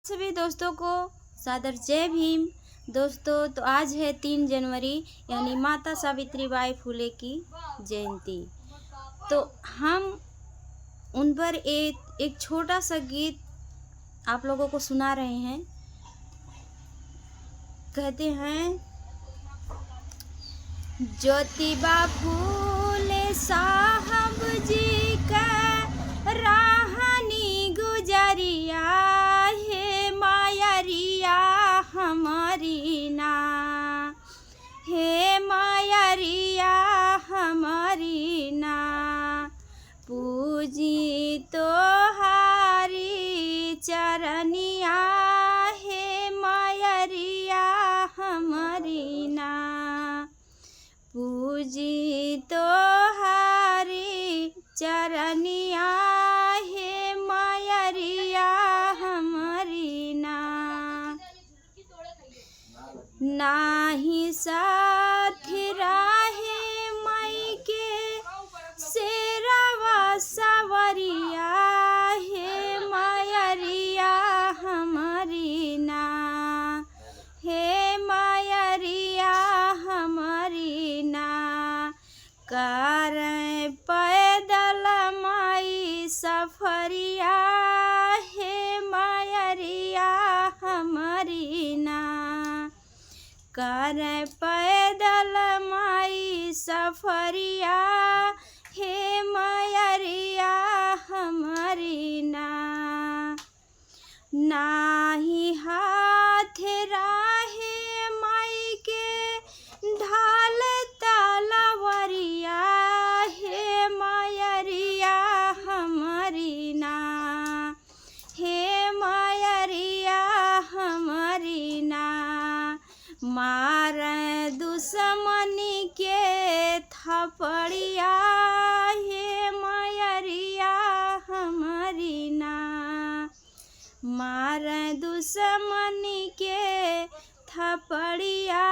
सभी दोस्तों को सादर जय भीम। दोस्तों, तो आज है 3 जनवरी यानी माता सावित्रीबाई फुले की जयंती। तो हम उन पर एक छोटा सा गीत आप लोगों को सुना रहे हैं। कहते हैं, ज्योतिबा फूले साहब जी का राहनी गुजरिया हे मायरिया हमारी ना, हे मायरिया हमारी ना, पूजी तो हारी चरनिया हे मायरिया हमारी ना, पूजी तो हारी चरनिया हे मायरिया हमारी ना, नाही साथ राहे माई के शेरवा सवरिया हे मायरिया हमारी ना, हे मायरिया हमारी ना, करें पैदल माई सफरिया हे मायरिया हमारी ना, करें पैदल माई सफरिया हे मायरिया हमारी ना, नाही हाथ राहे माई के ढाल तलवरिया हे मायरिया हमारी ना, हे मायरिया हमारी ना, मारे दुश्मनी के थपड़िया हे मायरिया हमारी ना, मारे दुश्मनी के थपड़िया